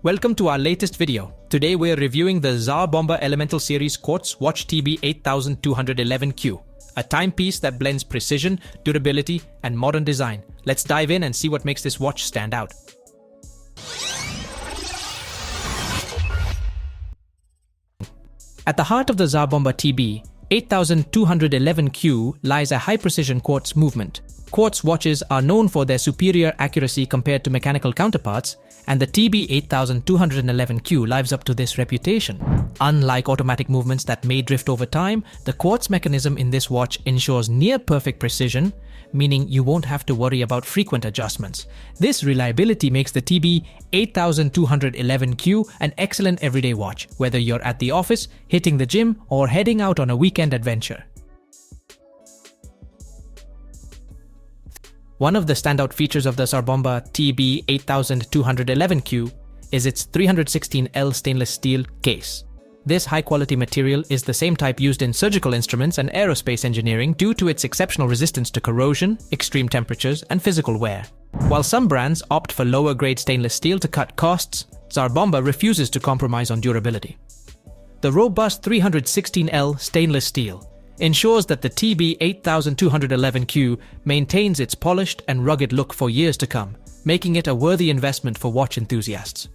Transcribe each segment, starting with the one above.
Welcome to our latest video. Today we're reviewing the Tsar Bomba Elemental Series Quartz Watch TB8211Q, a timepiece that blends precision, durability, and modern design. Let's dive in and see what makes this watch stand out. At the heart of the Tsar Bomba TB8211Q lies a high-precision quartz movement. Quartz watches are known for their superior accuracy compared to mechanical counterparts, and the TB8211Q lives up to this reputation. Unlike automatic movements that may drift over time, the quartz mechanism in this watch ensures near-perfect precision, meaning you won't have to worry about frequent adjustments. This reliability makes the TB8211Q an excellent everyday watch, whether you're at the office, hitting the gym, or heading out on a weekend adventure. One of the standout features of the Tsar Bomba TB8211Q is its 316L stainless steel case. This high-quality material is the same type used in surgical instruments and aerospace engineering due to its exceptional resistance to corrosion, extreme temperatures, and physical wear. While some brands opt for lower-grade stainless steel to cut costs, Tsar Bomba refuses to compromise on durability. The robust 316L stainless steel ensures that the TB8211Q maintains its polished and rugged look for years to come, making it a worthy investment for watch enthusiasts.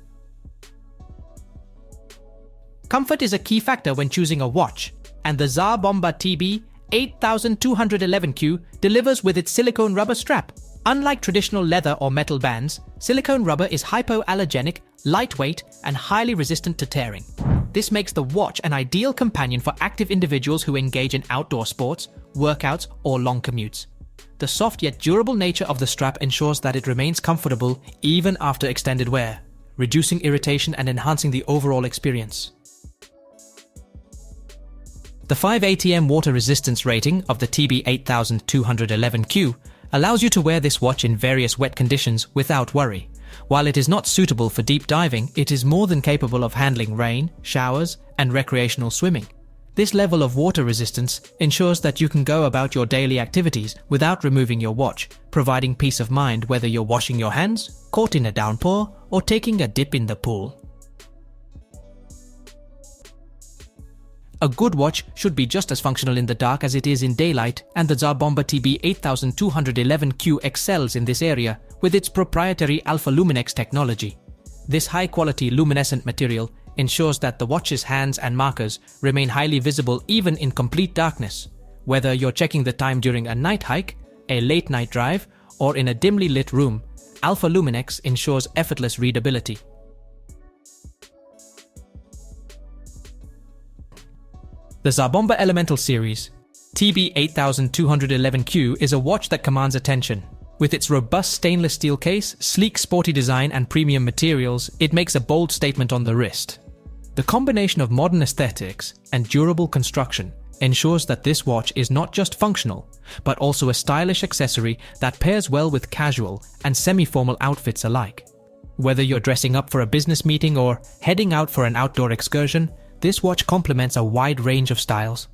Comfort is a key factor when choosing a watch, and the Tsar Bomba TB8211Q delivers with its silicone rubber strap. Unlike traditional leather or metal bands, silicone rubber is hypoallergenic, lightweight, and highly resistant to tearing. This makes the watch an ideal companion for active individuals who engage in outdoor sports, workouts, or long commutes. The soft yet durable nature of the strap ensures that it remains comfortable even after extended wear, reducing irritation and enhancing the overall experience. The 5 ATM water resistance rating of the TB8211Q allows you to wear this watch in various wet conditions without worry. While it is not suitable for deep diving, it is more than capable of handling rain, showers, and recreational swimming. This level of water resistance ensures that you can go about your daily activities without removing your watch, providing peace of mind whether you're washing your hands, caught in a downpour, or taking a dip in the pool. A good watch should be just as functional in the dark as it is in daylight, and the Tsar Bomba TB8211Q excels in this area with its proprietary Alpha Luminex technology. This high-quality luminescent material ensures that the watch's hands and markers remain highly visible even in complete darkness. Whether you're checking the time during a night hike, a late-night drive, or in a dimly lit room, Alpha Luminex ensures effortless readability. The Tsar Bomba Elemental Series TB8211Q is a watch that commands attention. With its robust stainless steel case, sleek sporty design, and premium materials, it makes a bold statement on the wrist. The combination of modern aesthetics and durable construction ensures that this watch is not just functional, but also a stylish accessory that pairs well with casual and semi-formal outfits alike. Whether you're dressing up for a business meeting or heading out for an outdoor excursion, this watch complements a wide range of styles.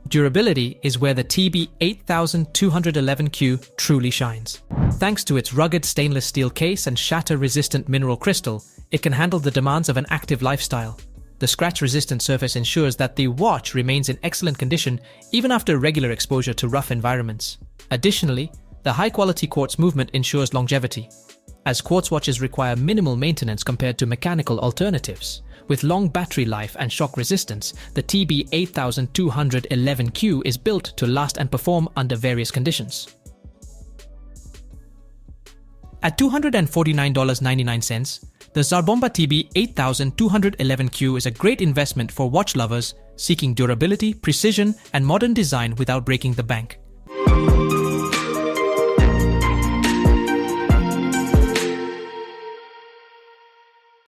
Durability is where the TB8211Q truly shines. Thanks to its rugged stainless steel case and shatter-resistant mineral crystal, it can handle the demands of an active lifestyle. The scratch-resistant surface ensures that the watch remains in excellent condition even after regular exposure to rough environments. Additionally, the high-quality quartz movement ensures longevity, as quartz watches require minimal maintenance compared to mechanical alternatives. With long battery life and shock resistance, the TB8211Q is built to last and perform under various conditions. At $249.99, the Tsar Bomba TB8211Q is a great investment for watch lovers seeking durability, precision, and modern design without breaking the bank.